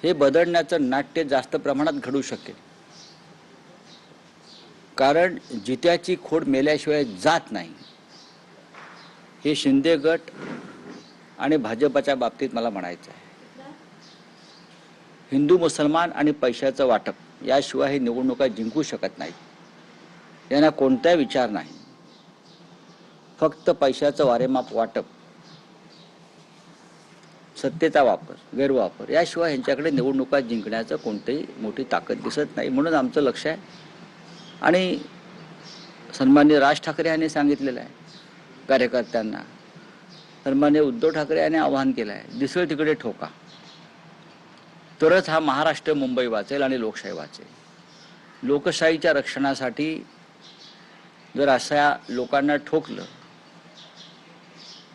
हे बदलण्याचं नाट्य जास्त प्रमाणात घडू शकेल, कारण जित्याची खोड मेल्याशिवाय जात नाही हे शिंदे गट आणि भाजपच्या बाबतीत मला म्हणायचं आहे. हिंदू मुसलमान आणि पैशाचं वाटप याशिवाय हे निवडणुका जिंकू शकत नाहीत. यांना कोणताही विचार नाही, फक्त पैशाचं वारेमाप वाटप, सत्तेचा वापर, गैरवापर याशिवाय यांच्याकडे निवडणुका जिंकण्याचं कोणतीही मोठी ताकद दिसत नाही. म्हणून आमचं लक्ष आहे आणि सन्माननीय राज ठाकरे यांनी सांगितलेलं आहे कार्यकर्त्यांना, सन्माननीय उद्धव ठाकरे यांनी आवाहन केलं आहे, दिसेल तिकडे ठोका, तरच हा महाराष्ट्र मुंबई वाचेल आणि लोकशाही वाचेल. लोकशाहीच्या रक्षणासाठी जर अशा लोकांना ठोकलं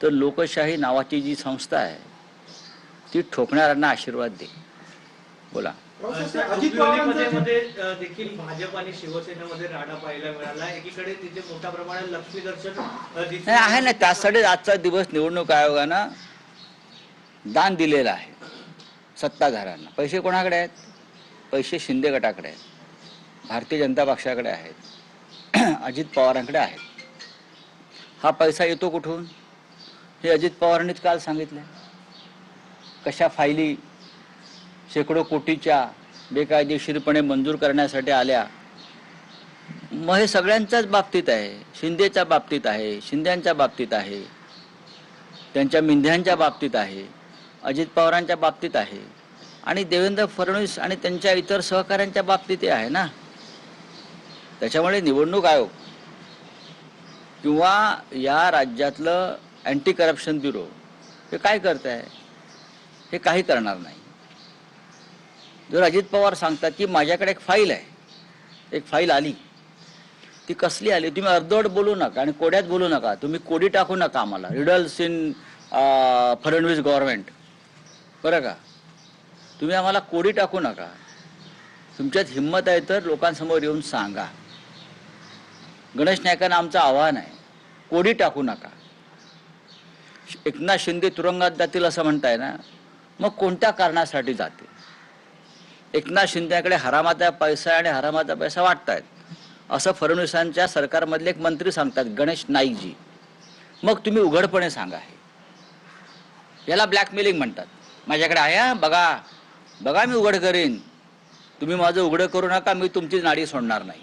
तर लोकशाही नावाची जी संस्था आहे ती ठोकणाऱ्यांना आशीर्वाद दे. बोला. अजित पवारांमध्ये देखील भाजप आणि शिवसेनेमध्ये राडा पाहायला मिळाला. एकीकडे तिथे मोठ्या प्रमाणात लक्ष्मी दर्शन आहे ना, त्यासाठी आजचा दिवस निवडणूक आयोगानं दान दिलेलं आहे सत्ताधाऱ्यांना. पैसे कोणाकडे आहेत? पैसे शिंदे गटाकडे आहेत, भारतीय जनता पक्षाकडे आहेत, अजित पवारांकडे आहेत. हा पैसा येतो कुठून हे अजित पवारांनीच काल सांगितलं. कशा फायली शेकडो कोटीच्या बेकायदेशीरपणे मंजूर करण्यासाठी आल्या. मग हे सगळ्यांच्याच बाबतीत आहे, शिंदेच्या बाबतीत आहे, शिंद्यांच्या बाबतीत आहे, त्यांच्या मिंध्यांच्या बाबतीत आहे, अजित पवारांच्या बाबतीत आहे आणि देवेंद्र फडणवीस आणि त्यांच्या इतर सहकाऱ्यांच्या बाबतीत आहे ना. त्याच्यामुळे निवडणूक आयोग किंवा या राज्यातलं अँटी करप्शन ब्युरो हे काय करत आहे? हे काही करणार नाही. जर अजित पवार सांगतात की माझ्याकडे एक फाईल आहे, एक फाईल आली, ती कसली आली? तुम्ही अर्धवट बोलू नका आणि कोड्यात बोलू नका, तुम्ही कोडी टाकू नका आम्हाला, रिडल्स इन फडणवीस गव्हर्नमेंट, बरं का? तुम्ही आम्हाला कोडी टाकू नका. तुमच्यात हिंमत आहे तर लोकांसमोर येऊन सांगा. गणेश नाईकांना आमचं आव्हान आहे, कोडी टाकू नका. एकनाथ शिंदे तुरुंगात जातील असं म्हणताय ना, मग कोणत्या कारणासाठी जाते? एकनाथ शिंदेकडे हरामाचा पैसा आणि हरामाचा पैसा वाटतायत असं फडणवीसांच्या सरकारमधले एक मंत्री सांगतात, गणेश नाईकजी. मग तुम्ही उघडपणे सांगा. याला ब्लॅकमेलिंग म्हणतात. माझ्याकडे आहे, बघा बघा, मी उघड करीन, तुम्ही माझं उघडं करू नका, मी तुमची नाडी सोडणार नाही.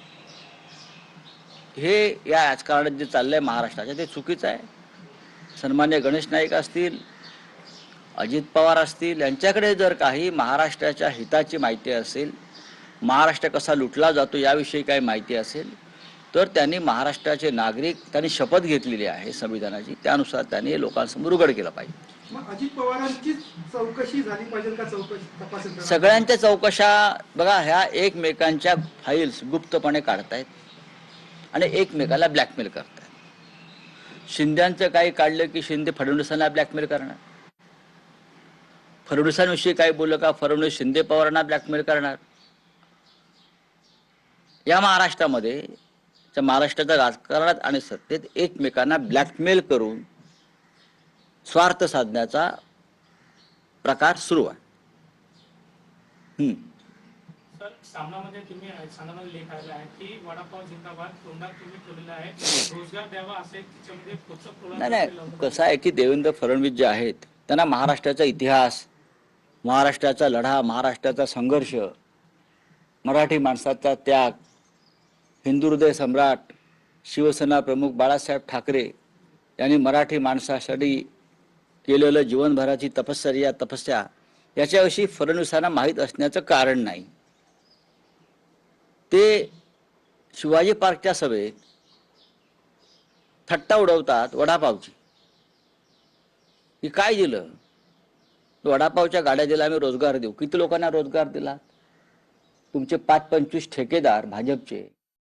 हे या राजकारणात जे चाललंय महाराष्ट्राच्या ते चुकीचं आहे. सन्मान्य गणेश नाईक असतील, अजित पवार असतील, यांच्याकडे जर काही महाराष्ट्राच्या हिताची माहिती असेल, महाराष्ट्र कसा लुटला जातो याविषयी काही माहिती असेल, तर त्यांनी महाराष्ट्राचे नागरिक, त्यांनी शपथ घेतलेली आहे संविधानाची, त्यानुसार त्यांनी लोकांसमोर उघड केलं पाहिजे. अजित पवारांची चौकशी झाली पाहिजे का? चौकशी सगळ्यांच्या चौकशा बघा, ह्या एकमेकांच्या फाईल्स गुप्तपणे काढतायत आणि एकमेकाला ब्लॅकमेल करतायत. शिंद्यांचं काही काढलं की शिंदे फडणवीसांना ब्लॅकमेल करणार, फडणवीसांविषयी काही बोललं का फडणवीस शिंदे पवारांना ब्लॅकमेल करणार. या महाराष्ट्रामध्ये, महाराष्ट्राच्या राजकारणात आणि सत्तेत एकमेकांना ब्लॅकमेल करून स्वार्थ साधण्याचा प्रकार सुरू आहे. सर, सामनामध्ये तुम्ही सामनामध्ये लेख आला आहे की वडापाव जिंदाबाद तोंडात तुम्ही ठेवलेला आहे, रोजगार द्यावा असे त्याच्यामध्ये नाही. कसं आहे की देवेंद्र फडणवीस जे आहेत त्यांना महाराष्ट्राचा इतिहास, महाराष्ट्राचा लढा, महाराष्ट्राचा संघर्ष, मराठी माणसाचा त्याग, हिंदू हृदय सम्राट शिवसेना प्रमुख बाळासाहेब ठाकरे यांनी मराठी माणसासाठी केलेलं जीवनभराची तपस्या याच्याविषयी फडणवीसांना माहीत असण्याचं कारण नाही. ते शिवाजी पार्कच्या सभेत थट्टा उडवतात वडापावची. ही काय दिलं? वडापावच्या गाड्या दिल्या, आम्ही रोजगार देऊ. किती लोकांना रोजगार दिला? तुमचे 5-25 ठेकेदार भाजपचे